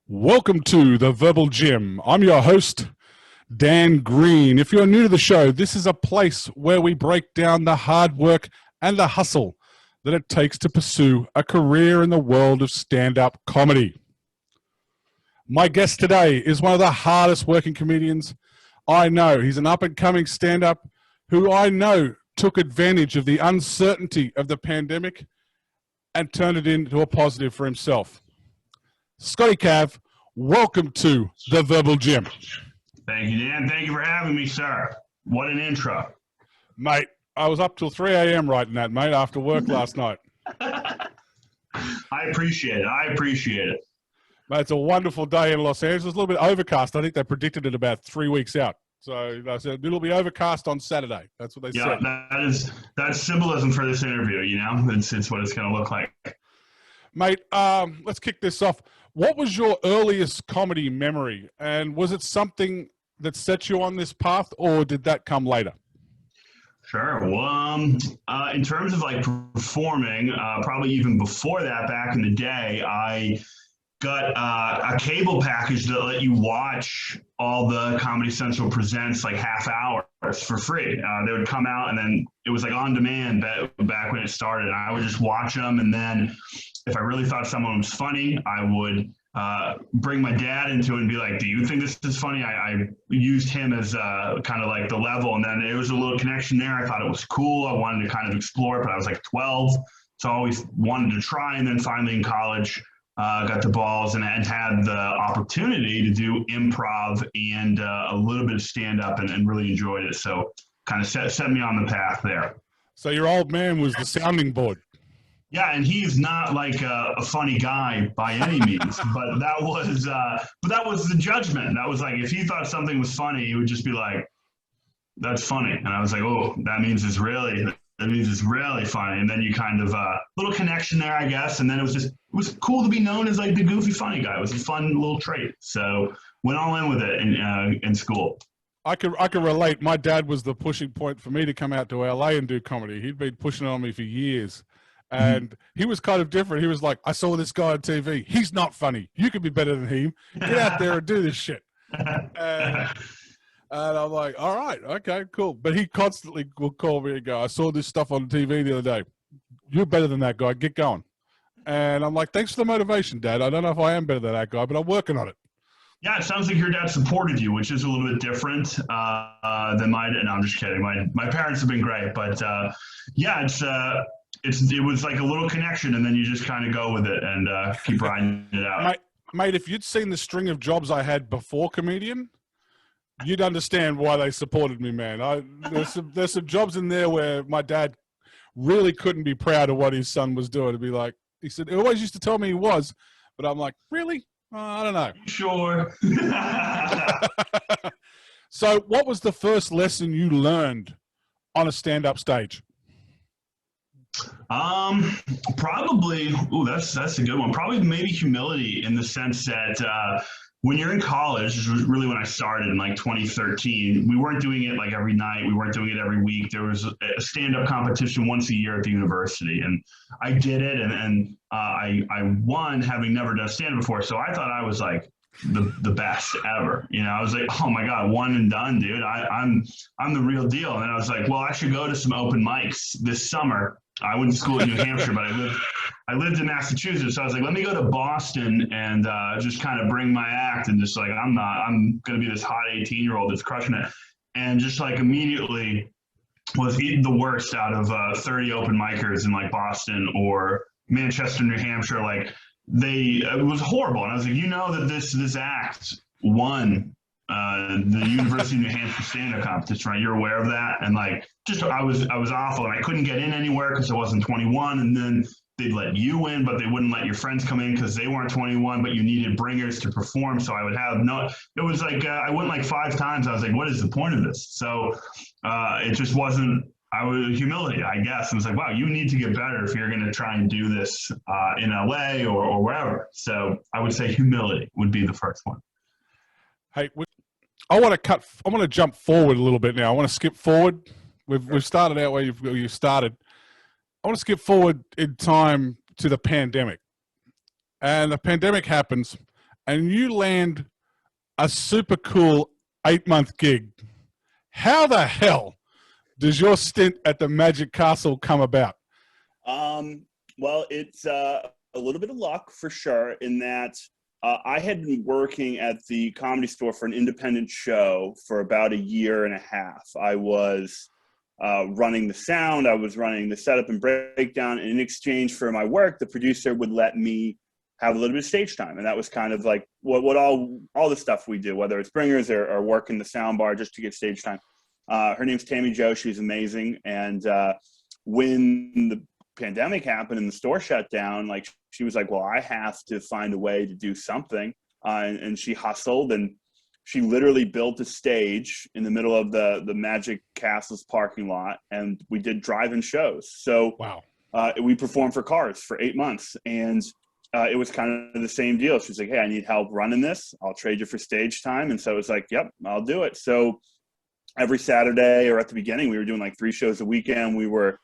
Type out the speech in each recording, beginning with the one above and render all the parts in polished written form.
Welcome to the Verbal Gym. I'm your host, Dan Green. If you're new to the show, this is a place where we break down the hard work and the hustle that it takes to pursue a career in the world of stand-up comedy. My guest today is one of the hardest working comedians I know. He's an up-and-coming stand-up who I know took advantage of the uncertainty of the pandemic and turned it into a positive for himself. Scotty Cav, welcome to the Verbal Gym. Thank you, Dan. Thank you for having me, sir. What an intro. Mate, I was up till 3 a.m. writing that, mate, after work last night. I appreciate it. Mate, it's a wonderful day in Los Angeles. It's a little bit overcast. I think they predicted it about 3 weeks out. So I said it'll be overcast on Saturday. That's what they said. Yeah, that's symbolism for this interview, you know? It's what it's going to look like. Mate, let's kick this off. What was your earliest comedy memory? And was it something that set you on this path, or did that come later? Sure. Well, in terms of like performing, probably even before that, back in the day, I got a cable package that let you watch all the Comedy Central presents like half hours for free. They would come out and then it was like on demand back when it started. I would just watch them, and then if I really thought someone was funny, I would bring my dad into it and be like, do you think this is funny? I used him as kind of like the level, and then it was a little connection there. I thought it was cool. I wanted to kind of explore it, but I was like 12, so I always wanted to try. And then finally in college, got the balls and had the opportunity to do improv and a little bit of stand-up and really enjoyed it. So kind of set me on the path there. So your old man was the sounding board. Yeah, and he's not like a funny guy by any means, but that was the judgment. That was like, if he thought something was funny, he would just be like, "That's funny," and I was like, "Oh, that means it's really funny." And then you kind of little connection there, I guess. And then it was cool to be known as like the goofy funny guy. It was a fun little trait, so went all in with it in school. I can relate. My dad was the pushing point for me to come out to LA and do comedy. He'd been pushing it on me for years. And he was kind of different. He was like, I saw this guy on TV. He's not funny. You could be better than him. Get out there and do this shit. And I'm like, all right, okay, cool. But he constantly will call me and go, I saw this stuff on TV the other day. You're better than that guy. Get going. And I'm like, thanks for the motivation, Dad. I don't know if I am better than that guy, but I'm working on it. Yeah, it sounds like your dad supported you, which is a little bit different than mine. No, I'm just kidding. My parents have been great. But, yeah, it was like a little connection, and then you just kind of go with it and keep riding it out. Mate, if you'd seen the string of jobs I had before comedian, you'd understand why they supported me, man. There's some jobs in there where my dad really couldn't be proud of what his son was doing. To be like, he said, he always used to tell me he was, but I'm like, really? I don't know. Sure. So what was the first lesson you learned on a stand-up stage? Probably, that's a good one. Probably maybe humility, in the sense that when you're in college, which was really when I started in like 2013, we weren't doing it like every night. We weren't doing it every week. There was a stand-up competition once a year at the university, and I did it, and I won, having never done stand-up before. So I thought I was like the best ever. You know, I was like, oh my God, one and done, dude. I'm the real deal. And then I was like, well, I should go to some open mics this summer. I went to school in New Hampshire, but I lived in Massachusetts. So I was like, let me go to Boston and just kind of bring my act, and just like, I'm going to be this hot 18-year-old that's crushing it. And just like immediately was eating the worst out of 30 open micers in like Boston or Manchester, New Hampshire. Like it was horrible. And I was like, you know that this act won the University of New Hampshire stand-up competition, right? You're aware of that? And like, just I was awful, and I couldn't get in anywhere because I wasn't 21. And then they'd let you in, but they wouldn't let your friends come in because they weren't 21. But you needed bringers to perform, so I would have no. It was like I went like 5 times. I was like, what is the point of this? So it just wasn't. Humility, I guess. It was like, wow, you need to get better if you're going to try and do this in LA or wherever. So I would say humility would be the first one. Hey, I want to jump forward a little bit now. I want to skip forward. We've started out where you started. I want to skip forward in time to the pandemic. And the pandemic happens, and you land a super cool 8-month gig. How the hell does your stint at the Magic Castle come about? Well, it's a little bit of luck for sure in that I had been working at the Comedy Store for an independent show for about a year and a half. I was running the sound, I was running the setup and breakdown, and in exchange for my work, the producer would let me have a little bit of stage time. And that was kind of like what all the stuff we do, whether it's bringers or working the sound bar just to get stage time. Her name's Tammy Jo. She's amazing. And when the pandemic happened and the store shut down, like she was like, well, I have to find a way to do something. And she hustled, and she literally built a stage in the middle of the Magic Castle's parking lot, and we did drive-in shows. So wow. We performed for cars for 8 months, and it was kind of the same deal. She's like, hey, I need help running this. I'll trade you for stage time. And so it was like, yep, I'll do it. So every Saturday, or at the beginning, we were doing like 3 shows a weekend. We were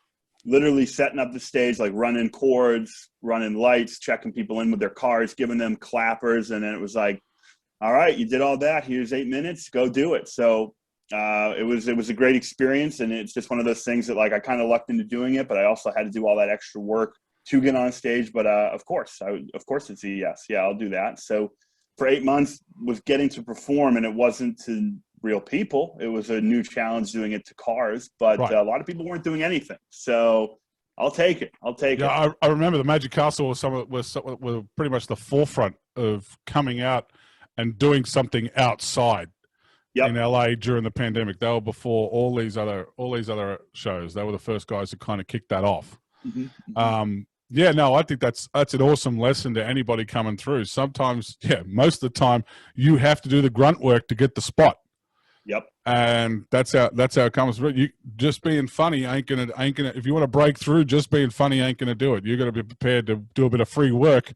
literally setting up the stage, like running cords, running lights, checking people in with their cars, giving them clappers. And then it was like, all right, you did all that. Here's 8 minutes, go do it. So it was a great experience. And it's just one of those things that like I kind of lucked into doing it, but I also had to do all that extra work to get on stage. But of course it's a yes. Yeah, I'll do that. So for 8 months was getting to perform, and it wasn't to real people. It was a new challenge doing it to cars, but right. A lot of people weren't doing anything. So I'll take it. Yeah, I remember the Magic Castle was pretty much the forefront of coming out and doing something outside in LA during the pandemic. They were before all these other shows. They were the first guys to kind of kick that off. Mm-hmm. Yeah, no, I think that's an awesome lesson to anybody coming through. Sometimes, most of the time, you have to do the grunt work to get the spot. Yep. And that's how it comes through. You just being funny ain't gonna. If you want to break through, just being funny ain't gonna do it. You're gonna be prepared to do a bit of free work,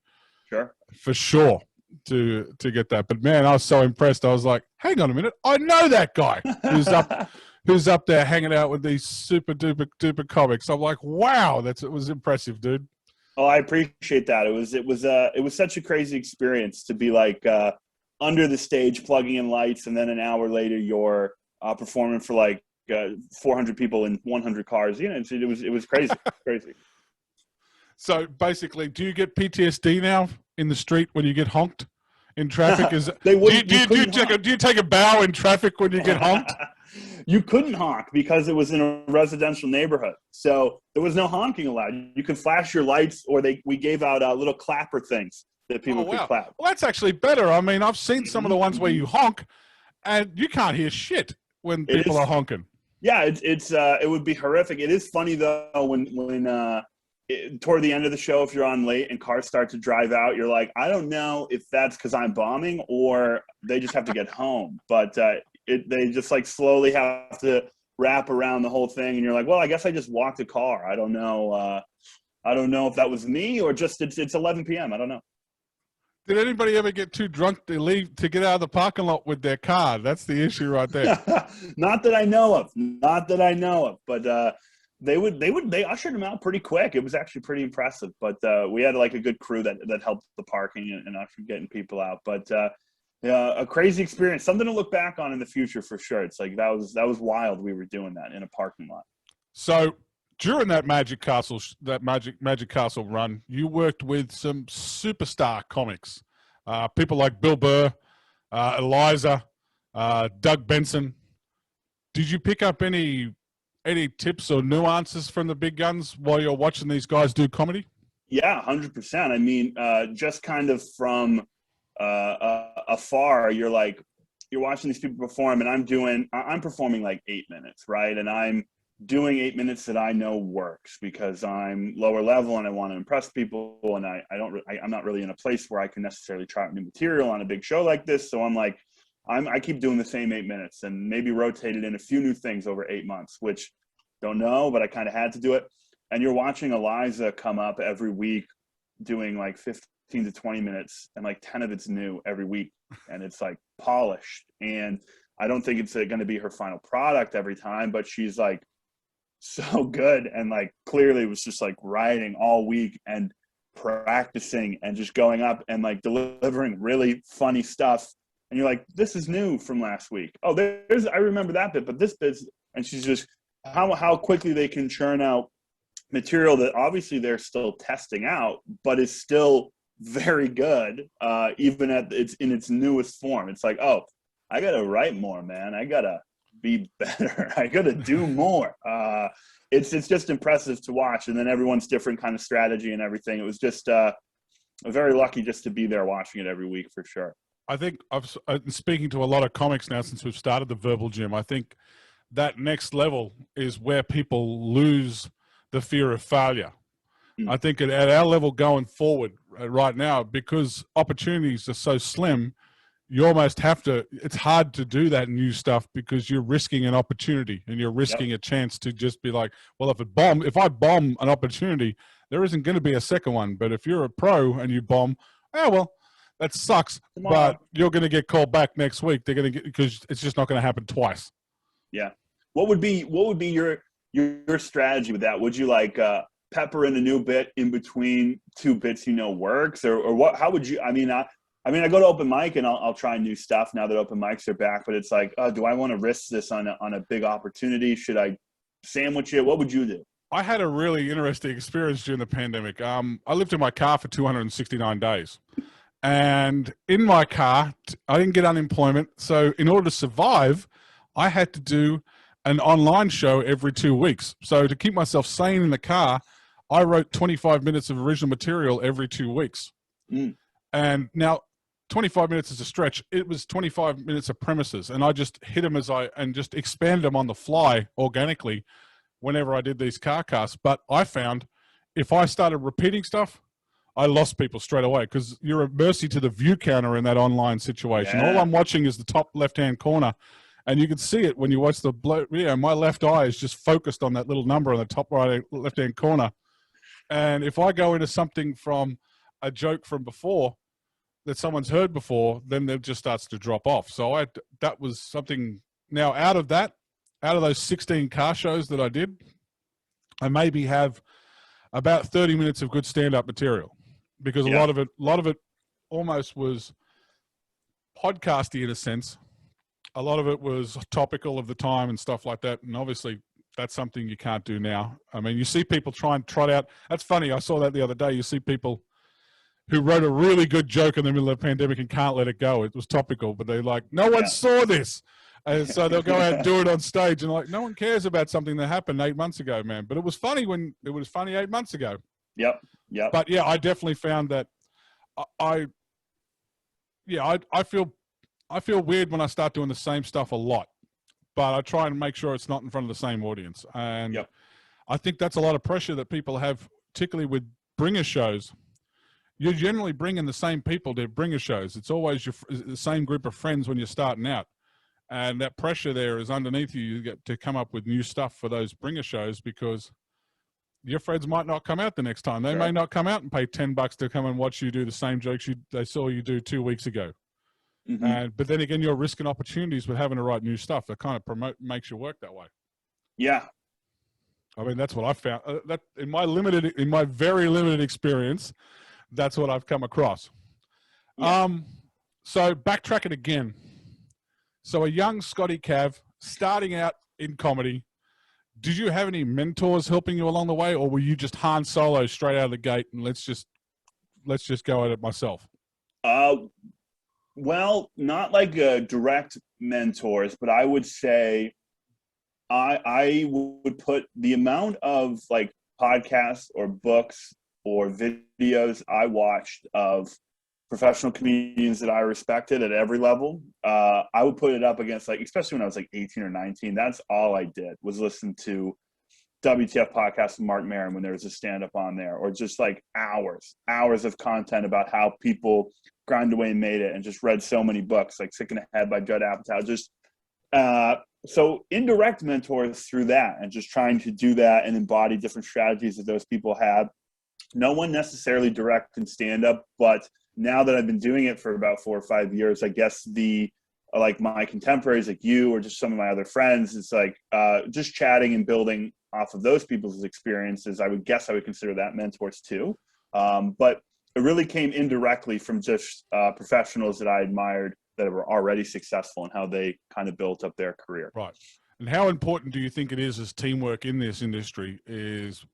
for sure, to get that. But man, I was so impressed. I was like, hang on a minute, I know that guy who's up there hanging out with these super duper comics. I'm like, wow, it was impressive, dude. Oh, I appreciate that. It was such a crazy experience to be like under the stage plugging in lights, and then an hour later you're performing for like 400 people in 100 cars. You know, it was crazy. Crazy. So basically, do you get PTSD now in the street when you get honked in traffic? Do you take a bow in traffic when you get honked? You couldn't honk because it was in a residential neighborhood. So there was no honking allowed. You could flash your lights, or we gave out little clapper things that people could clap. Well, that's actually better. I mean, I've seen some of the ones where you honk and you can't hear shit when people are honking. Yeah, it would be horrific. It is funny though when toward the end of the show, if you're on late and cars start to drive out, you're like, I don't know if that's because I'm bombing or they just have to get home. But they just like slowly have to wrap around the whole thing, and you're like, well, I guess I just walked a car. I don't know. I don't know if that was me or just it's 11 p.m. I don't know. Did anybody ever get too drunk to get out of the parking lot with their car? That's the issue right there. Not that I know of. But they ushered them out pretty quick. It was actually pretty impressive. But we had like a good crew that helped the parking and actually getting people out. But a crazy experience, something to look back on in the future for sure. It's like that was wild. We were doing that in a parking lot. So during that Magic Castle run, you worked with some superstar comics, people like Bill Burr, Eliza, Doug Benson. Did you pick up any tips or nuances from the big guns while you're watching these guys do comedy? Yeah, 100%. I mean, just kind of from afar, you're watching these people perform, and I'm performing like 8 minutes, right? And I'm doing 8 minutes that I know works because I'm lower level and I want to impress people, and I'm not really in a place where I can necessarily try out new material on a big show like this. So I'm like, I keep doing the same 8 minutes and maybe rotated in a few new things over 8 months, which don't know, but I kind of had to do it. And you're watching Eliza come up every week doing like 15 to 20 minutes, and like 10 of it's new every week, and it's like polished. And I don't think it's going to be her final product every time, but she's like so good, and like clearly was just like writing all week and practicing and just going up and like delivering really funny stuff. And you're like, this is new from last week. Oh, I remember that bit, but this bit's, and she's just how quickly they can churn out material that obviously they're still testing out, but is still very good, even in its newest form. It's like, oh, I gotta write more, man. I gotta be better. I gotta do more. It's just impressive to watch, and then everyone's different kind of strategy and everything. It was just very lucky just to be there watching it every week for sure. I think I've speaking to a lot of comics now since we've started the Verbal Gym. I think that next level is where people lose the fear of failure. I think at our level going forward right now, because opportunities are so slim, you almost have to, it's hard to do that new stuff because you're risking an opportunity and you're risking a chance to just be like, well, if I bomb an opportunity, there isn't going to be a second one. But if you're a pro and you bomb, well, that sucks, but you're going to get called back next week. They're going to get, because it's just not going to happen twice. Yeah. What would be your strategy with that? Would you like pepper in a new bit in between two bits works, or what? How would you? I mean, I go to open mic and I'll try new stuff now that open mics are back. But it's like, do I want to risk this on a big opportunity? Should I sandwich it? What would you do? I had a really interesting experience during the pandemic. I lived in my car for 269 days. And in my car, I didn't get unemployment. So in order to survive, I had to do an online show every 2 weeks. So to keep myself sane in the car, I wrote 25 minutes of original material every 2 weeks. And now 25 minutes is a stretch. It was 25 minutes of premises. And I just hit them and just expanded them on the fly organically whenever I did these car casts. But I found if I started repeating stuff, I lost people straight away because you're at mercy to the view counter in that online situation. All I'm watching is the top left-hand corner, and you can see it when you watch the video. My left eye is just focused on that little number on the top right left-hand corner. And if I go into something from a joke from before that someone's heard before, then it just starts to drop off. So that was something. Now out of those 16 car shows that I did, I maybe have about 30 minutes of good stand-up material. Because a lot of it almost was podcasty in a sense. A lot of it was topical of the time and stuff like that. And obviously that's something you can't do now. I mean, you see people try and trot out. That's funny. I saw that the other day. You see people who wrote a really good joke in the middle of the pandemic and can't let it go. It was topical, but they're like, no one saw this. And so they'll go out and do it on stage and like, no one cares about something that happened 8 months ago, man. But it was funny when it was funny 8 months ago. Yep. But yeah, I definitely found that I feel weird when I start doing the same stuff a lot, but I try and make sure it's not in front of the same audience. And I think that's a lot of pressure that people have, particularly with bringer shows. You're generally bringing the same people to bringer shows. It's always the same group of friends when you're starting out. And that pressure there is underneath you. You get to come up with new stuff for those bringer shows because your friends might not come out the next time. They may not come out and pay $10 to come and watch you do the same jokes they saw you do 2 weeks ago. But then again, you're risking opportunities with having to write new stuff. That kind of makes you work that way. Yeah. I mean, that's what I found. That in my very limited experience, that's what I've come across. So backtracking again. So a young Scotty Cav starting out in comedy. Did you have any mentors helping you along the way, or were you just Han Solo straight out of the gate and let's just go at it myself? Well, not like direct mentors, but I would say I would put the amount of like podcasts or books or videos I watched of professional comedians that I respected at every level. I would put it up against, like, especially when I was like 18 or 19, that's all I did was listen to WTF podcast with Mark Maron when there was a stand-up on there, or just like hours of content about how people grind away and made it, and just read so many books like Sick in the Head by Judd Apatow. Just so indirect mentors through that, and just trying to do that and embody different strategies that those people have. No one necessarily direct in stand-up, but now that I've been doing it for about 4 or 5 years, I guess like my contemporaries, like you, or just some of my other friends, it's like just chatting and building off of those people's experiences. I would consider that mentors too. But it really came indirectly from just professionals that I admired that were already successful and how they kind of built up their career. Right. And how important do you think it is as teamwork in this industry is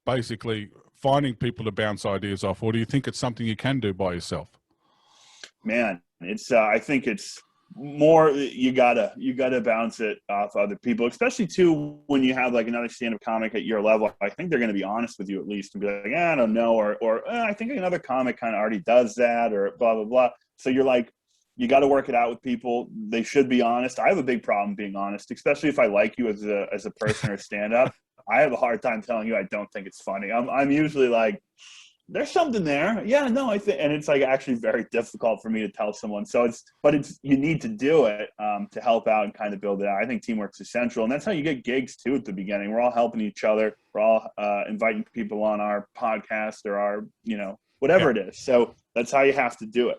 basically finding people to bounce ideas off, or do you think it's something you can do by yourself? Man, it's I think it's more you gotta bounce it off other people, especially too when you have like another stand-up comic at your level. I think they're going to be honest with you at least and be like, I don't know, or I think another comic kind of already does that, or blah blah blah. So you're like, you got to work it out with people. They should be honest. I have a big problem being honest, especially if I like you as a person or stand-up. I have a hard time telling you I don't think it's funny. I'm usually like, there's something there. Yeah, no, I think, and it's like actually very difficult for me to tell someone. So you need to do it to help out and kind of build it out. I think teamwork's essential, and that's how you get gigs too at the beginning. We're all helping each other. We're all inviting people on our podcast or our, whatever it is. So that's how you have to do it.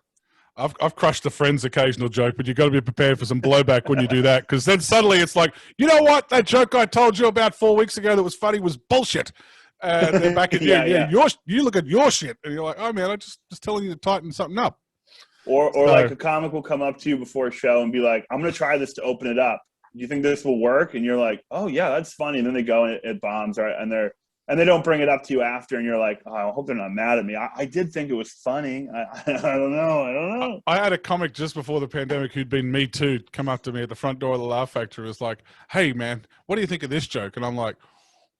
I've crushed a friend's occasional joke, but you've got to be prepared for some blowback when you do that, because then suddenly it's like, you know what? That joke I told you about 4 weeks ago that was funny was bullshit. And they're back at you look at your shit, and you're like, oh man, I'm just telling you to tighten something up. Or like a comic will come up to you before a show and be like, I'm going to try this to open it up. Do you think this will work? And you're like, oh yeah, that's funny. And then they go and it bombs, right? And they don't bring it up to you after, and you're like, oh, I hope they're not mad at me. I did think it was funny. I don't know. I had a comic just before the pandemic who'd been Me Too come up to me at the front door of the Laugh Factory. Was like, hey man, what do you think of this joke? And I'm like,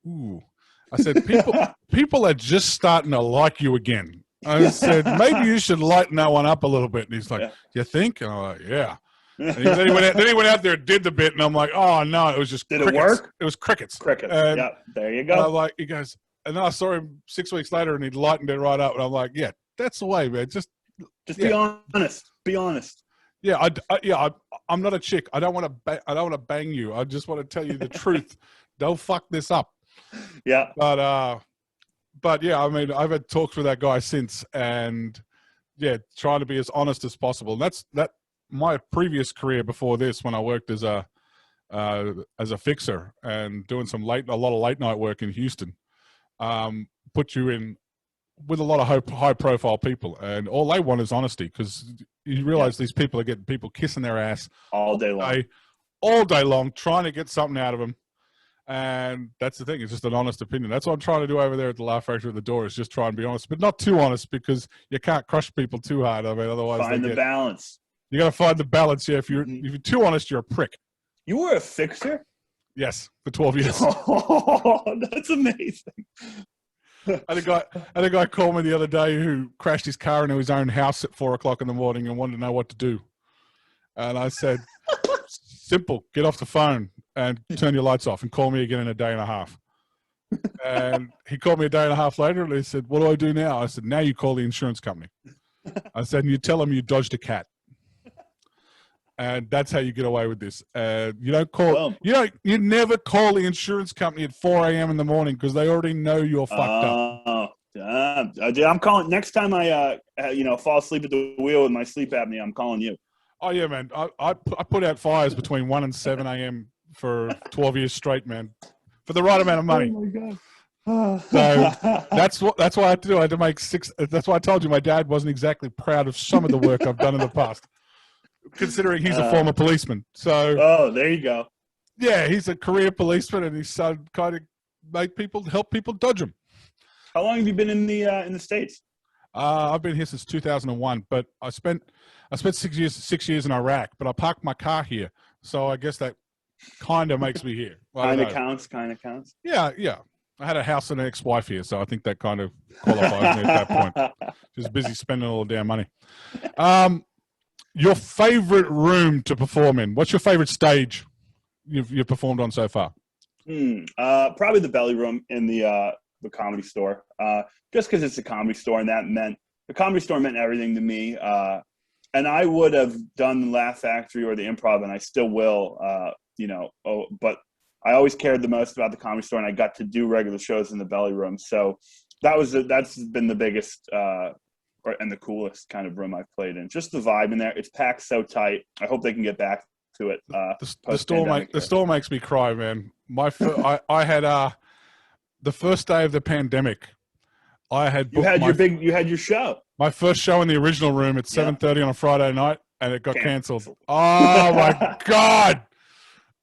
ooh. I said, people are just starting to like you again. I said, maybe you should lighten that one up a little bit. And he's like, you think? And I'm like, yeah. And then he went out there and did the bit, and I'm like, oh no, it was just did crickets. It work? It was crickets. Crickets. Yeah, there you go. He goes, and then I saw him 6 weeks later, and he'd lightened it right up, and I'm like, yeah, that's the way, man. Just be honest. Be honest. Yeah, I'm not a chick. I don't want to bang you. I just want to tell you the truth. Don't fuck this up. Yeah. But yeah, I mean, I've had talks with that guy since, and yeah, trying to be as honest as possible. And that's my previous career before this, when I worked as a fixer and doing a lot of late night work in Houston, put you in with a lot of high profile people, and all they want is honesty, because you realize these people are getting people kissing their ass all day long, trying to get something out of them. And that's the thing. It's just an honest opinion. That's what I'm trying to do over there at the Laugh Factory at the door, is just try and be honest, but not too honest, because you can't crush people too hard. I mean, otherwise find the balance. You got to find the balance. Yeah. If you're too honest, you're a prick. You were a fixer? Yes. For 12 years. Oh, that's amazing. I had a guy call me the other day who crashed his car into his own house at 4:00 in the morning and wanted to know what to do. And I said, simple, get off the phone and turn your lights off and call me again in a day and a half. And he called me a day and a half later, and he said, what do I do now? I said, now you call the insurance company. I said, and you tell them you dodged a cat. And that's how you get away with this. You don't call, you never call the insurance company at 4 a.m. in the morning, because they already know you're fucked up. I'm calling next time I fall asleep at the wheel with my sleep apnea. I'm calling you. Oh yeah, man. I put out fires between 1 and 7 a.m. for 12 years straight, man, for the right amount of money. Oh my God. So that's why I had to do. I had to make six. That's why I told you my dad wasn't exactly proud of some of the work I've done in the past, considering he's a former policeman. So there you go. Yeah, he's a career policeman, and he's kind of help people dodge them. How long have you been in the States? I've been here since 2001, but I spent 6 years in Iraq, but I parked my car here, so I guess that kind of makes me here. Kind of counts. Yeah. I had a house and an ex-wife here, so I think that kind of qualifies me at that point. Just busy spending all the damn money. Your favorite room to perform in? What's your favorite stage you've performed on so far? Probably the Belly Room in the Comedy Store. Just because it's a comedy store, and the Comedy Store meant everything to me. And I would have done the Laugh Factory or the Improv, and I still will. But I always cared the most about the Comedy Store, and I got to do regular shows in the Belly Room. So that's been the biggest and the coolest kind of room I've played in. Just the vibe in there. It's packed so tight. I hope they can get back to it. The store makes me cry, man. I had the first day of the pandemic. I had You booked you had your show. my first show in the original room at 7:30 on a Friday night, and it got cancelled. Oh my God.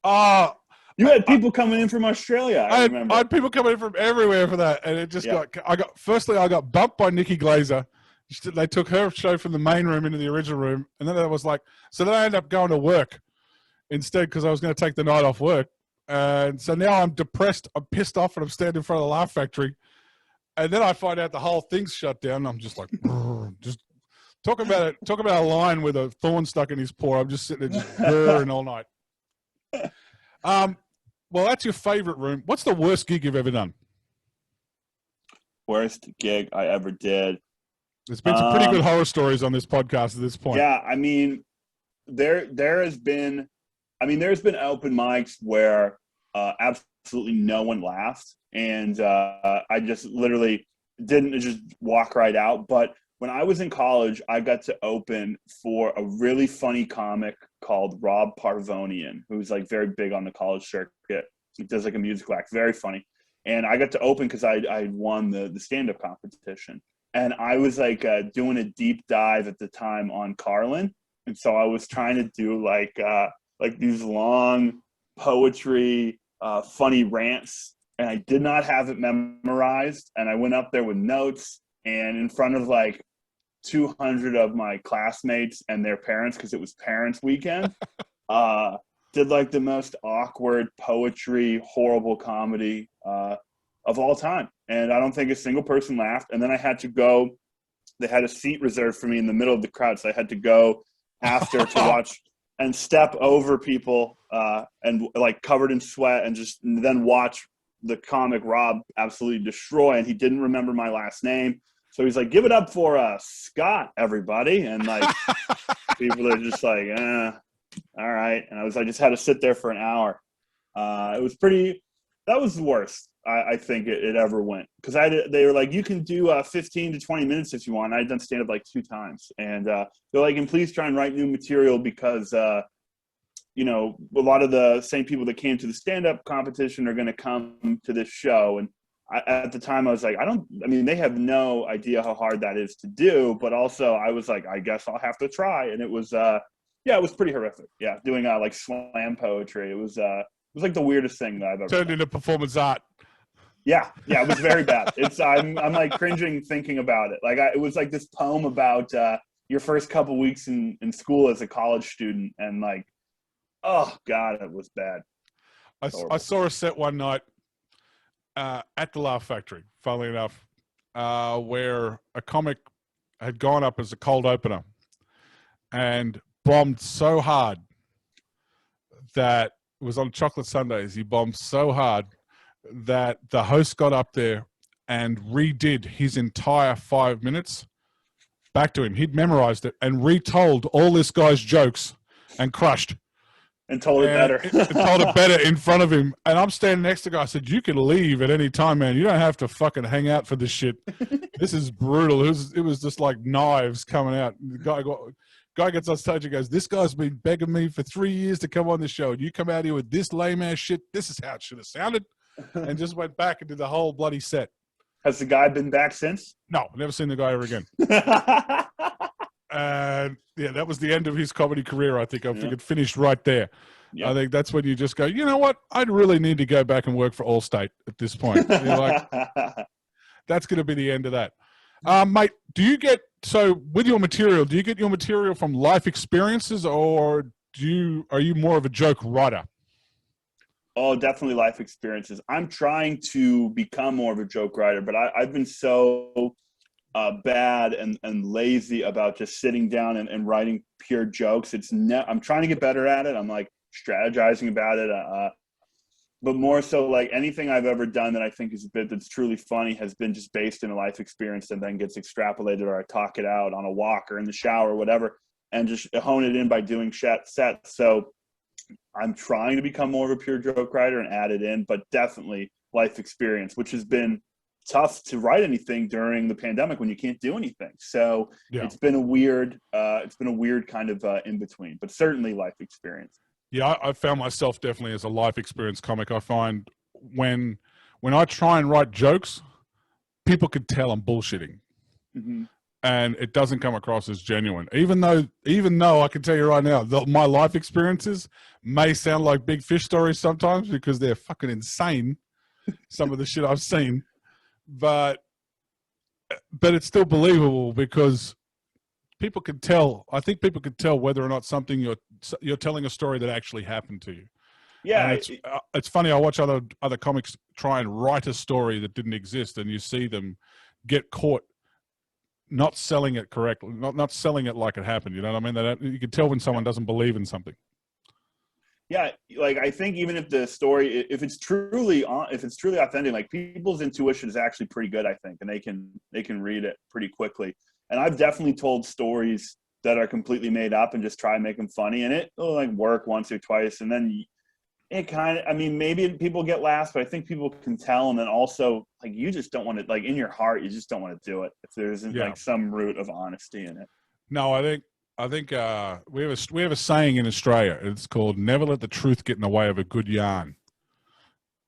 Oh, You had people coming in from Australia. I remember. I had people coming in from everywhere for that, and it just firstly, I got bumped by Nikki Glazer. They took her show from the main room into the original room, and then I was like, so then I ended up going to work instead because I was going to take the night off work. And so now I'm depressed, I'm pissed off, and I'm standing in front of the Laugh Factory. And then I find out the whole thing's shut down. And I'm just like, just talk about a lion with a thorn stuck in his paw. I'm just sitting there just burring all night. Well, that's your favorite room. What's the worst gig you've ever done? Worst gig I ever did. There's been some pretty good horror stories on this podcast at this point. Yeah, I mean, there's been open mics where absolutely no one laughed, and I just literally didn't just walk right out. But when I was in college, I got to open for a really funny comic called Rob Parvonian, who's like very big on the college circuit. He does like a musical act, very funny. And I got to open because I won the stand-up competition. And I was like doing a deep dive at the time on Carlin. And so I was trying to do like these long poetry, funny rants. And I did not have it memorized. And I went up there with notes and in front of like 200 of my classmates and their parents, because it was parents' weekend, did like the most awkward poetry, horrible comedy of all time. And I don't think a single person laughed. And then I had to go, they had a seat reserved for me in the middle of the crowd. So I had to go after to watch and step over people and like covered in sweat and then watch the comic Rob absolutely destroy. And he didn't remember my last name. So he's like, give it up for Scott, everybody. And like, people are just like, all right. And I just had to sit there for an hour. It was that was the worst. I think it ever went. Because they were like, you can do 15 to 20 minutes if you want. I'd done stand-up like 2 times. And they're like, and please try and write new material because, you know, a lot of the same people that came to the stand-up competition are going to come to this show. And at the time I was like, they have no idea how hard that is to do. But also I was like, I guess I'll have to try. And it was, it was pretty horrific. Yeah. Doing like slam poetry. It was like the weirdest thing that I've ever turned done. into performance art. Yeah, it was very bad. I'm like cringing thinking about it. Like it was like this poem about your first couple weeks in school as a college student, and like, oh God, it was bad. I saw a set one night at the Laugh Factory, funnily enough, where a comic had gone up as a cold opener and bombed so hard that it was on Chocolate Sundays. He bombed so hard that the host got up there and redid his entire 5 minutes back to him. He'd memorized it and retold all this guy's jokes and crushed. And told it better. Told it better in front of him. And I'm standing next to the guy. I said, you can leave at any time, man. You don't have to fucking hang out for this shit. This is brutal. It was just like knives coming out. The guy gets on stage and goes, this guy's been begging me for 3 years to come on the show. And you come out here with this lame ass shit. This is how it should have sounded. And just went back and did the whole bloody set. Has the guy been back since? No, never seen the guy ever again. And that was the end of his comedy career. I think it finished right there. I think that's when you just go, you know what? I'd really need to go back and work for Allstate at this point. You're like, that's going to be the end of that. Mate, with your material, do you get your material from life experiences or are you more of a joke writer? Oh, definitely life experiences. I'm trying to become more of a joke writer, but I've been so bad and lazy about just sitting down and writing pure jokes. I'm trying to get better at it. I'm like strategizing about it. But more so like anything I've ever done that I think is a bit that's truly funny has been just based in a life experience and then gets extrapolated, or I talk it out on a walk or in the shower or whatever, and just hone it in by doing sets. So I'm trying to become more of a pure joke writer and add it in, but definitely life experience, which has been tough to write anything during the pandemic when you can't do anything. So it's been a weird kind of in between, but certainly life experience. Yeah, I found myself definitely as a life experience comic. I find when I try and write jokes, people could tell I'm bullshitting. Mm-hmm. And it doesn't come across as genuine. Even though I can tell you right now, my life experiences may sound like big fish stories sometimes because they're fucking insane, some of the shit I've seen. But it's still believable because people can tell. I think people can tell whether or not something you're telling a story that actually happened to you. Yeah, and it's funny. I watch other comics try and write a story that didn't exist, and you see them get caught not selling it correctly, not selling it like it happened. You know what I mean? You can tell when someone doesn't believe in something. Yeah, like I think even if the story, if it's truly authentic, like people's intuition is actually pretty good, I think, and they can read it pretty quickly. And I've definitely told stories that are completely made up and just try and make them funny, and it'll like work once or twice, and then it kind of, I mean, maybe people get laughs, but I think people can tell, and then also like you just don't want to, like in your heart, you just don't want to do it if there isn't like some root of honesty in it. No, I think we have a saying in Australia. It's called "Never let the truth get in the way of a good yarn."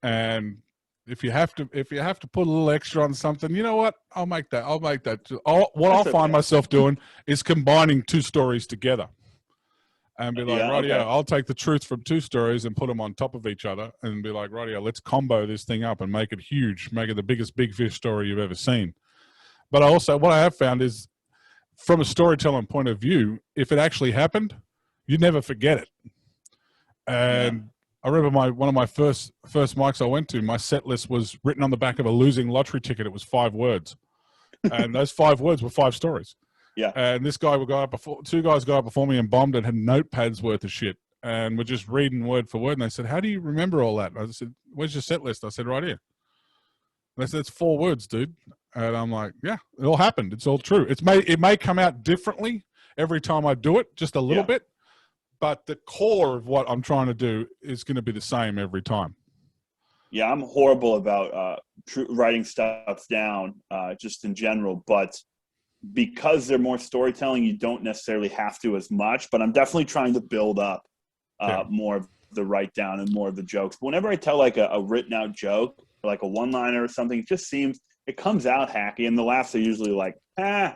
And if you have to put a little extra on something, you know what? I'll make that. I'll find myself doing is combining two stories together, and be like, rightio, I'll take the truth from two stories and put them on top of each other, and be like, rightio, let's combo this thing up and make it huge, make it the biggest big fish story you've ever seen. But what I have found is, from a storytelling point of view, if it actually happened, you never forget it. And I remember one of my first mics I went to, my set list was written on the back of a losing lottery ticket. It was 5 words. And those 5 words were 5 stories. Yeah. And two guys got up before me and bombed it, had notepads worth of shit. And we're just reading word for word. And they said, how do you remember all that? And I said, where's your set list? I said, right here. And they said, it's 4 words, dude. And I'm like, yeah, it all happened. It's all true. It may come out differently every time I do it, just a little bit. But the core of what I'm trying to do is going to be the same every time. Yeah, I'm horrible about writing stuff down just in general. But because they're more storytelling, you don't necessarily have to as much. But I'm definitely trying to build up more of the write down and more of the jokes. But whenever I tell like a written out joke, like a one-liner or something, it just seems – it comes out hacky, and the laughs are usually like,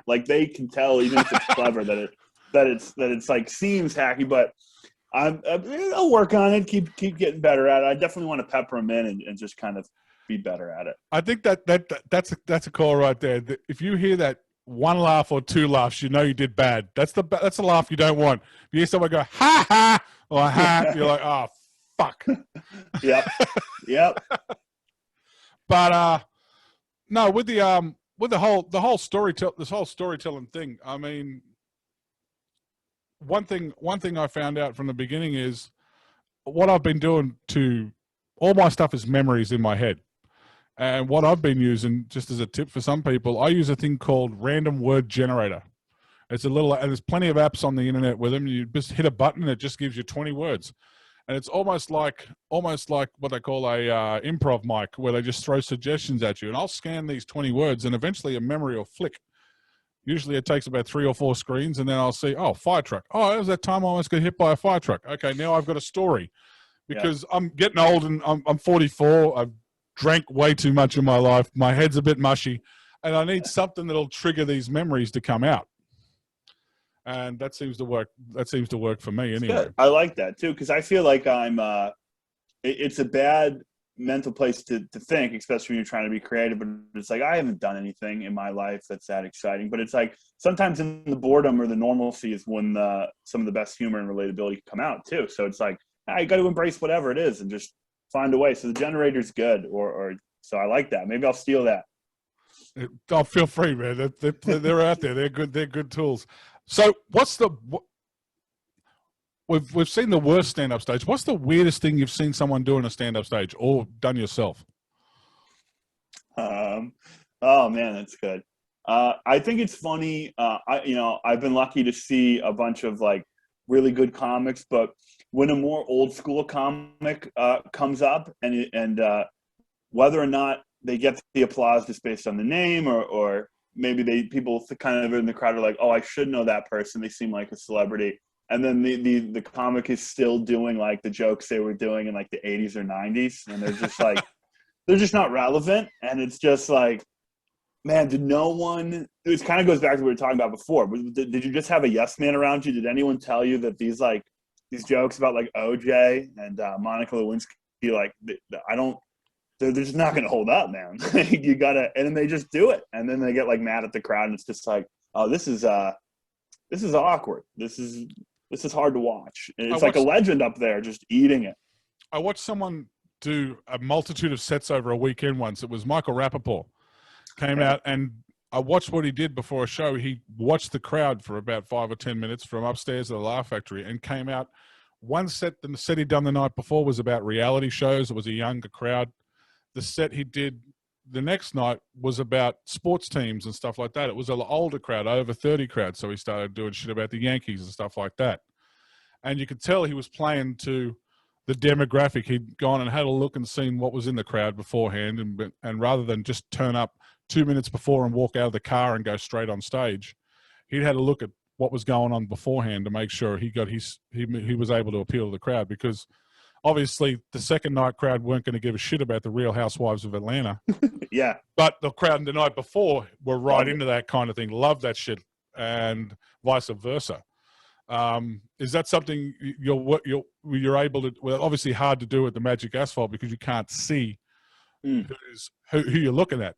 like they can tell even if it's clever that it's like seems hacky, but I'll work on it, keep getting better at it. I definitely want to pepper them in and just kind of be better at it. I think that's a call right there. If you hear that 1 laugh or 2 laughs, you know you did bad. That's the laugh you don't want. If you hear someone go ha ha or ha, you're like, oh fuck. Yep. But no, with the whole storytelling thing. I mean, one thing I found out from the beginning is what I've been doing to all my stuff is memories in my head. And what I've been using, just as a tip for some people, I use a thing called random word generator. And there's plenty of apps on the internet with them. You just hit a button and it just gives you 20 words. And it's almost like what they call a improv mic, where they just throw suggestions at you. And I'll scan these 20 words, and eventually a memory will flick. Usually it takes about 3 or 4 screens, and then I'll see, fire truck. Oh, it was that time I almost got hit by a fire truck. Okay, now I've got a story. Because I'm getting old, and I'm 44. I've drank way too much in my life. My head's a bit mushy, and I need something that'll trigger these memories to come out. And that seems to work. That seems to work for me anyway. Good. I like that too, because I feel like I'm. It's a bad mental place to think, especially when you're trying to be creative. But it's like I haven't done anything in my life that's that exciting. But it's like sometimes in the boredom or the normalcy is when some of the best humor and relatability come out too. So it's like I got to embrace whatever it is and just find a way. So the generator's good, or so I like that. Maybe I'll steal that. Oh, feel free, man. They're out there. They're good. They're good tools. So we've seen the worst stand-up stage. What's the weirdest thing you've seen someone do on a stand-up stage or done yourself? Oh man, that's good. I think it's funny. I've been lucky to see a bunch of like really good comics, but when a more old school comic comes up and whether or not they get the applause just based on the name or maybe people kind of in the crowd are like, oh, I should know that person. They seem like a celebrity. And then the comic is still doing like the jokes they were doing in like the 80s or 90s. And they're just like, they're just not relevant. And it's just like, Man, did no one? It kind of goes back to what we were talking about before. But did you just have a yes man around you? Did anyone tell you that these jokes about like OJ and Monica Lewinsky, like I don't, they're just not going to hold up, man. You gotta, and then they just do it, and then they get like mad at the crowd, and it's just like, oh, this is awkward. This is hard to watch. It's like a legend up there just eating it. I watched someone do a multitude of sets over a weekend once. It was Michael Rappaport. Came out, and I watched what he did before a show. He watched the crowd for about 5 or 10 minutes from upstairs at the Laugh Factory and came out. One set, the set he'd done the night before was about reality shows. It was a younger crowd. The set he did the next night was about sports teams and stuff like that. It was an older crowd, over 30 crowd, so he started doing shit about the Yankees and stuff like that. And you could tell he was playing to the demographic. He'd gone and had a look and seen what was in the crowd beforehand, and rather than just turn up 2 minutes before and walk out of the car and go straight on stage, he'd had a look at what was going on beforehand to make sure he was able to appeal to the crowd, because obviously the second night crowd weren't going to give a shit about the Real Housewives of Atlanta. Yeah. But the crowd the night before were right into that kind of thing, loved that shit, and vice versa. Is that something you're able to? Well, obviously hard to do at the Magic Asphalt because you can't see who you're looking at.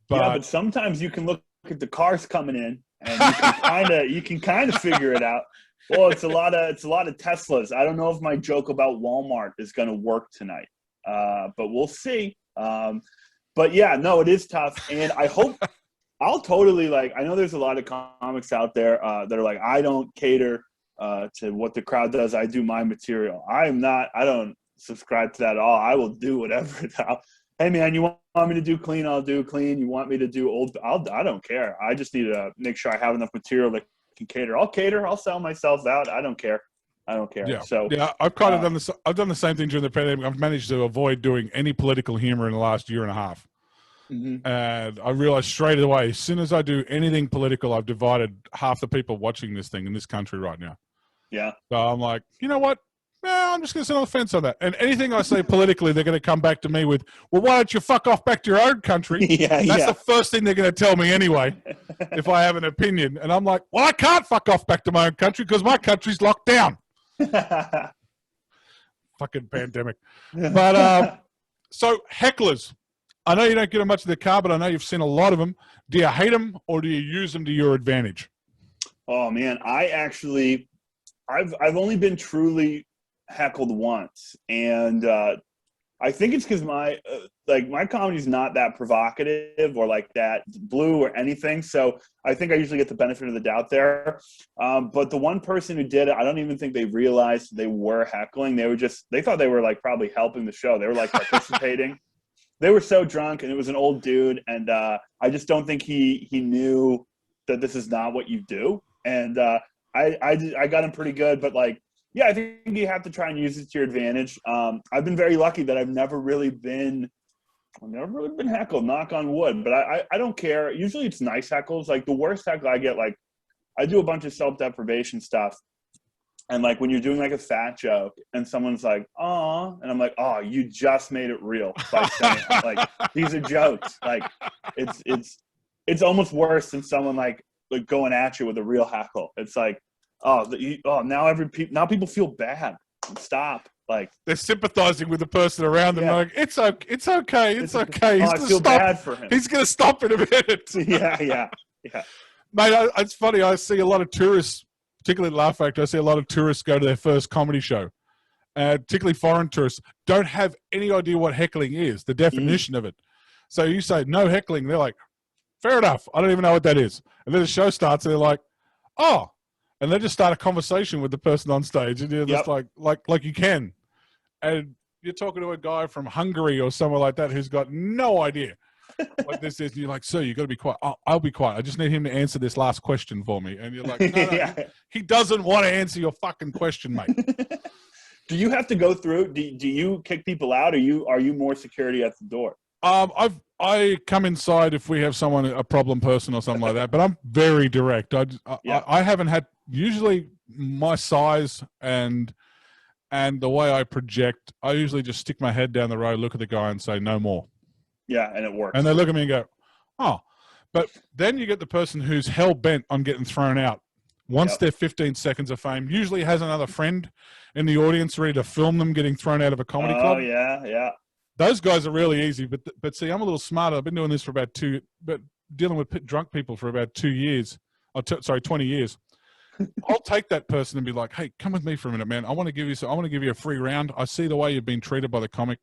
But sometimes you can look at the cars coming in, and you can kind of figure it out. Well, it's a lot of Teslas. I don't know if my joke about Walmart is going to work tonight, but we'll see. But yeah, no, it is tough, and I hope. I'll totally I know there's a lot of comics out there that are like, I don't cater to what the crowd does. I do my material. I don't subscribe to that at all. I will do whatever. Hey man, you want me to do clean? I'll do clean. You want me to do old? I don't care. I just need to make sure I have enough material that can cater. I'll cater. I'll sell myself out. I don't care. Yeah. So yeah, I've kind of done this. I've done the same thing during the pandemic. I've managed to avoid doing any political humor in the last year and a half. Mm-hmm. And I realized straight away, as soon as I do anything political, I've divided half the people watching this thing in this country right now. Yeah. So I'm like, you know what? I'm just going to sit on the fence on that. And anything I say politically, they're going to come back to me with, well, why don't you fuck off back to your own country? That's the first thing they're going to tell me anyway, if I have an opinion. And I'm like, well, I can't fuck off back to my own country because my country's locked down. Fucking pandemic. But so hecklers. I know you don't get them much in the car, but I know you've seen a lot of them. Do you hate them or do you use them to your advantage? Oh man, I've only been truly heckled once, and I think it's because my comedy's not that provocative or like that blue or anything. So I think I usually get the benefit of the doubt there. But the one person who did it, I don't even think they realized they were heckling. They thought they were like probably helping the show. They were like participating. They were so drunk, and it was an old dude, and I just don't think he knew that this is not what you do. And I got him pretty good, but yeah, I think you have to try and use it to your advantage. I've been very lucky that I've never really been heckled, knock on wood, but I don't care. Usually it's nice heckles. Like the worst heckle I get, I do a bunch of self-deprivation stuff. And when you're doing a fat joke and someone's like, "Aw," and I'm like, "Oh, you just made it real by saying these are jokes." It's almost worse than someone going at you with a real heckle. It's now people feel bad. Stop. They're sympathizing with the person around them. Yeah. It's okay. I feel bad for him. He's gonna stop in a minute. Yeah. Mate, it's funny. I see a lot of tourists. Particularly at Laugh Factory, I see a lot of tourists go to their first comedy show. Particularly foreign tourists don't have any idea what heckling is, the definition of it. So you say, no heckling. They're like, fair enough. I don't even know what that is. And then the show starts and they're like, oh. And they just start a conversation with the person on stage. And you're just like you can. And you're talking to a guy from Hungary or somewhere like that who's got no idea what this is. And you're like, sir, you got to be quiet. Oh, I'll be quiet. I just need him to answer this last question for me. And you're like, no, he doesn't want to answer your fucking question, mate. Do you have to go through? Do you kick people out? Or are you more security at the door? I come inside if we have someone, a problem person or something like that, but I'm very direct. I haven't had, usually my size and the way I project, I usually just stick my head down the road, look at the guy and say, no more. Yeah, and it works. And they look at me and go, oh. But then you get the person who's hell bent on getting thrown out. Once their 15 seconds of fame, usually has another friend in the audience ready to film them getting thrown out of a comedy club. Oh yeah. Those guys are really easy. But see, I'm a little smarter. I've been doing this for dealing with drunk people for about 2 years. 20 years. I'll take that person and be like, hey, come with me for a minute, man. I want to give you a free round. I see the way you've been treated by the comic.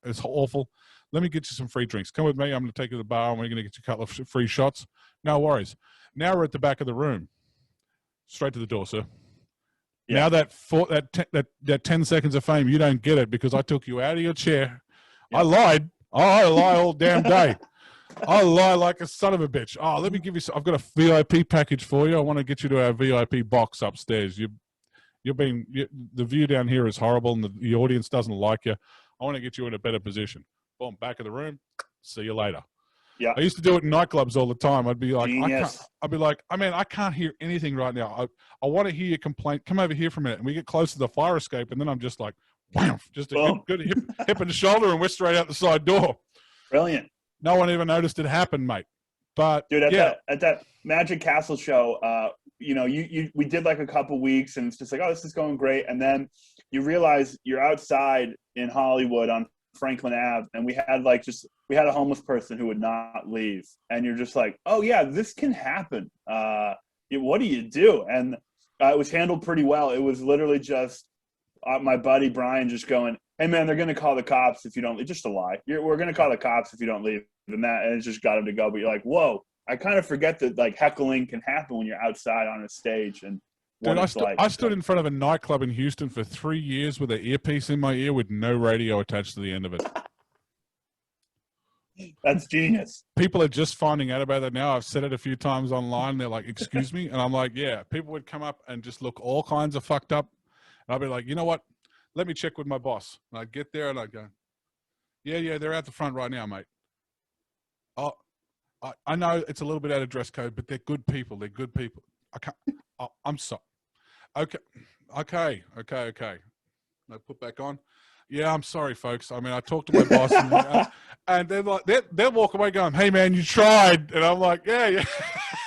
It's awful. Let me get you some free drinks. Come with me. I'm going to take you to the bar and we're going to get you a couple of free shots. No worries. Now we're at the back of the room. Straight to the door, sir. Yeah. Now that 10 seconds of fame, you don't get it because I took you out of your chair. Yeah. I lied. I lie all damn day. I lie like a son of a bitch. Oh, let me give you I've got a VIP package for you. I want to get you to our VIP box upstairs. The view down here is horrible and the audience doesn't like you. I want to get you in a better position. Boom, back of the room. See you later. Yeah. I used to do it in nightclubs all the time. I'd be like, I can't hear anything right now. I want to hear your complaint. Come over here for a minute. And we get close to the fire escape. And then I'm just like, wham, just a good hip and shoulder. And we're straight out the side door. Brilliant. No one even noticed it happened, mate. But dude, at that Magic Castle show, we did like a couple weeks and it's just like, oh, this is going great. And then you realize you're outside in Hollywood on Franklin Ave, and we had a homeless person who would not leave, and you're just like, oh yeah, this can happen. What do you do? And it was handled pretty well. It was literally just my buddy Brian just going, hey man, they're gonna call the cops if you don't leave. Just a lie. We're gonna call the cops if you don't leave, and it just got him to go. But you're like, whoa, I kind of forget that like heckling can happen when you're outside on a stage. And dude, I stood in front of a nightclub in Houston for 3 years with an earpiece in my ear with no radio attached to the end of it. That's genius. People are just finding out about that now. I've said it a few times online. They're like, excuse me? And I'm like, yeah. People would come up and just look all kinds of fucked up. And I'd be like, you know what? Let me check with my boss. And I'd get there and I'd go, yeah, they're out the front right now, mate. Oh, I know it's a little bit out of dress code, but they're good people. They're good people. I can't. Oh, I'm sorry. Okay. I put back on. Yeah, I'm sorry, folks. I mean, I talked to my boss, and they're like, they'll walk away going, "Hey, man, you tried," and I'm like, "Yeah."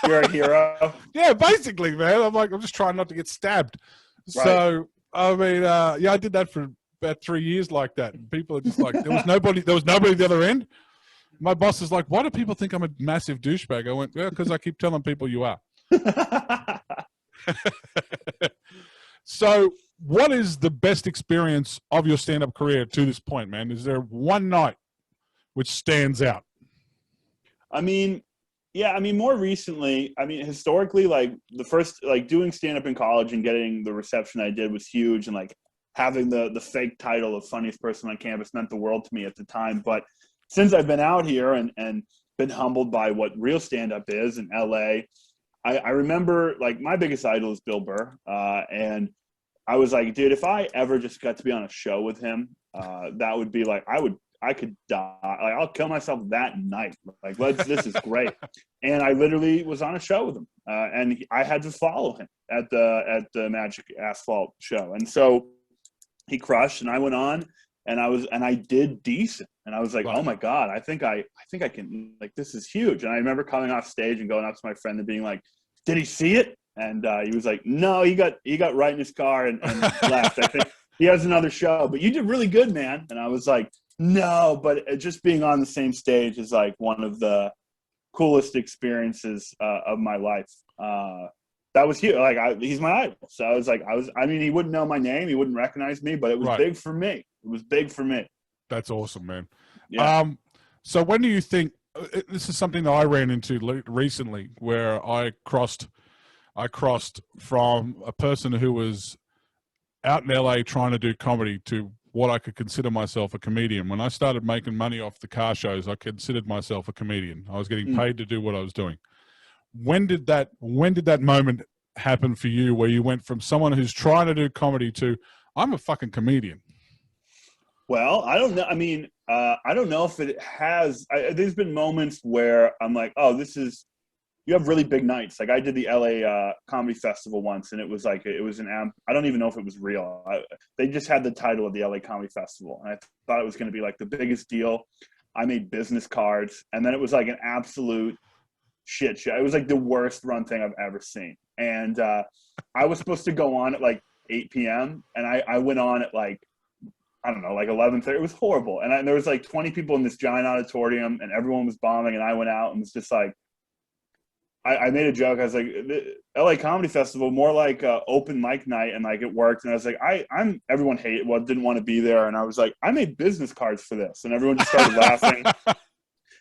You're a hero. Yeah, basically, man. I'm like, I'm just trying not to get stabbed. Right. So, I mean, I did that for about 3 years like that. And people are just like, there was nobody at the other end. My boss is like, "Why do people think I'm a massive douchebag?" I went, "Well, because I keep telling people you are." So what is the best experience of your stand-up career to this point, man? Is there one night which stands out? I mean, more recently, historically, like the first, like doing stand-up in college and getting the reception I did was huge. And like having the fake title of funniest person on campus meant the world to me at the time. But since I've been out here and been humbled by what real stand-up is in LA, I remember, like, my biggest idol is Bill Burr, and I was like, dude, if I ever just got to be on a show with him, that would be like, I could die. Like, I'll kill myself that night. Like, this is great. And I literally was on a show with him, and I had to follow him at the Magic Asphalt show. And so he crushed, and I went on, and I did decent. And I was like, wow. Oh my God, I think I can, like, this is huge. And I remember coming off stage and going up to my friend and being like, did he see it? And he was like, no, he got right in his car and left. I think he has another show, but you did really good, man. And I was like, no, but just being on the same stage is like one of the coolest experiences of my life. That was huge. Like, he's my idol. So I was like, he wouldn't know my name. He wouldn't recognize me, but it was big for me. It was big for me. That's awesome, man. Yeah. So when do you think, this is something that I ran into recently, where I crossed from a person who was out in LA trying to do comedy to what I could consider myself a comedian. When I started making money off the car shows, I considered myself a comedian. I was getting paid to do what I was doing. When did that moment happen for you, where you went from someone who's trying to do comedy to, I'm a fucking comedian? Well, I don't know. I mean, I don't know if it has. There's been moments where I'm like, oh, you have really big nights. Like, I did the LA Comedy Festival once, and it was like, I don't even know if it was real. They just had the title of the LA Comedy Festival, and I thought it was going to be like the biggest deal. I made business cards, and then it was like an absolute shit show. It was like the worst run thing I've ever seen. And I was supposed to go on at like 8 p.m. and I went on at like, I don't know, like 11:30. It was horrible. And there was like 20 people in this giant auditorium and everyone was bombing. And I went out and was just like, I made a joke. I was like, the LA Comedy Festival, more like open mic night. And like, it worked. And I was like, everyone didn't want to be there. And I was like, I made business cards for this. And everyone just started laughing. And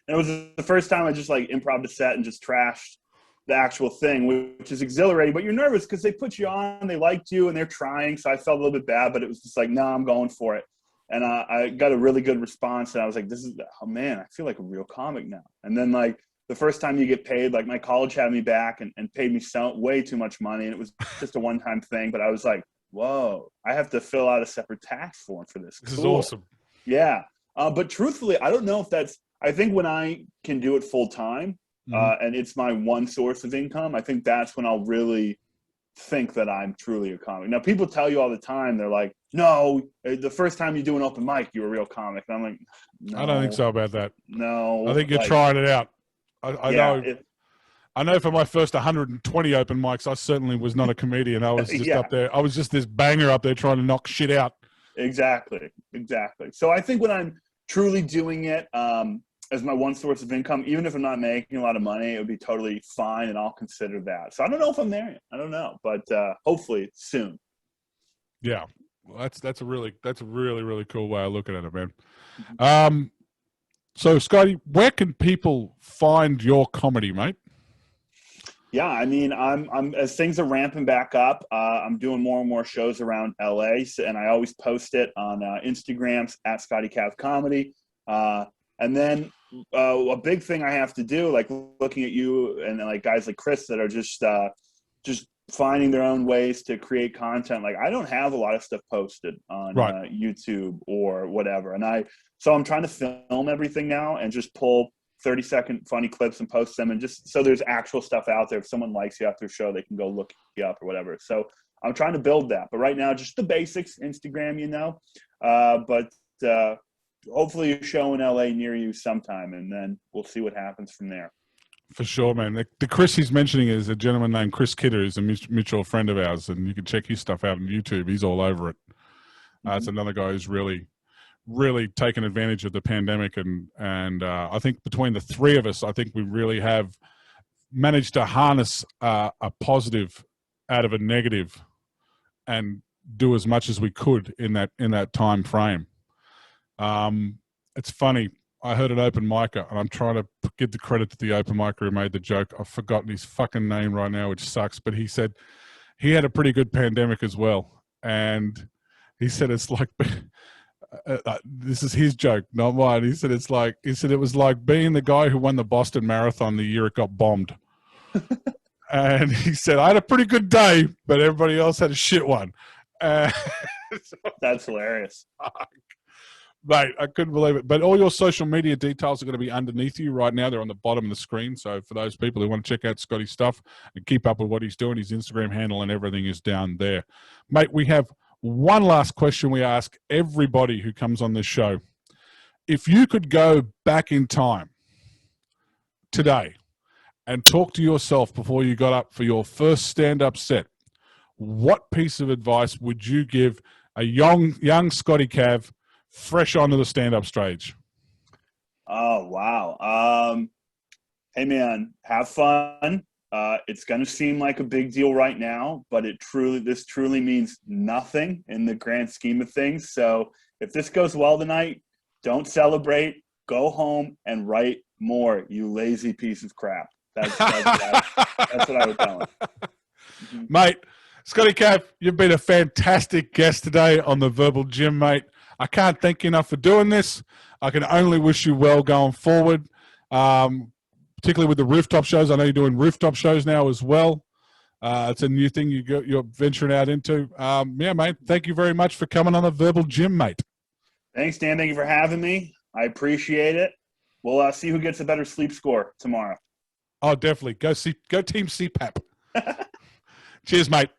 it was the first time I just like improv a set and just trashed the actual thing, which is exhilarating, but you're nervous because they put you on, they liked you, and they're trying. So I felt a little bit bad, but it was just like, no, I'm going for it. And I got a really good response, and I was like, oh man, I feel like a real comic now. And then like the first time you get paid, like my college had me back and paid me way too much money, and it was just a one-time thing. But I was like, whoa, I have to fill out a separate tax form for this. This is awesome. Yeah. But truthfully, I don't know if I think when I can do it full time, and it's my one source of income, I think that's when I'll really think that I'm truly a comic. Now, people tell you all the time, they're like, no, the first time you do an open mic, you're a real comic. And I'm like, no. I don't think so about that. No. I think you're trying it out. I know for my first 120 open mics, I certainly was not a comedian. I was just up there. I was just this banger up there trying to knock shit out. Exactly. So I think when I'm truly doing it as my one source of income, even if I'm not making a lot of money, it would be totally fine, and I'll consider that. So I don't know if I'm there yet. I don't know, but hopefully soon. Yeah, well, that's a really really cool way of looking at it, man. So Scotty, where can people find your comedy, mate? Yeah, I mean, I'm as things are ramping back up, I'm doing more and more shows around LA, and I always post it on Instagrams at Scotty Cav Comedy. And then a big thing I have to do, like looking at you and like guys like Chris that are just finding their own ways to create content. Like I don't have a lot of stuff posted on YouTube or whatever, so I'm trying to film everything now and just pull 30-second funny clips and post them, and just so there's actual stuff out there. If someone likes you after a show, they can go look you up or whatever. So I'm trying to build that, but right now just the basics, Instagram, but hopefully a show in LA near you sometime, and then we'll see what happens from there. For sure, man. The Chris he's mentioning is a gentleman named Chris Kidder, who's a mutual friend of ours, and you can check his stuff out on YouTube. He's all over it. It's another guy who's really taken advantage of the pandemic, and I think between the three of us, I think we really have managed to harness a positive out of a negative and do as much as we could in that time frame. It's funny. I heard an open micer, and I'm trying to give the credit to the open micer who made the joke. I've forgotten his fucking name right now, which sucks, but he said he had a pretty good pandemic as well. And he said it's like, this is his joke, not mine. He said it was like being the guy who won the Boston Marathon the year it got bombed. And he said, I had a pretty good day, but everybody else had a shit one. That's hilarious. Mate, I couldn't believe it. But all your social media details are going to be underneath you right now. They're on the bottom of the screen. So for those people who want to check out Scotty's stuff and keep up with what he's doing, his Instagram handle and everything is down there. Mate, we have one last question we ask everybody who comes on this show. If you could go back in time today and talk to yourself before you got up for your first stand-up set, what piece of advice would you give a young Scotty Cav fresh onto the stand-up stage? Oh, wow. Hey, man, have fun. It's going to seem like a big deal right now, but this truly means nothing in the grand scheme of things. So if this goes well tonight, don't celebrate. Go home and write more, you lazy piece of crap. That's what I would tell him. Mm-hmm. Mate, Scotty Cav, you've been a fantastic guest today on the Verbal Gym, mate. I can't thank you enough for doing this. I can only wish you well going forward, particularly with the rooftop shows. I know you're doing rooftop shows now as well. It's a new thing you're venturing out into. Yeah, mate, thank you very much for coming on the Verbal Gym, mate. Thanks, Dan. Thank you for having me. I appreciate it. We'll see who gets a better sleep score tomorrow. Oh, definitely. Go Team CPAP. Cheers, mate.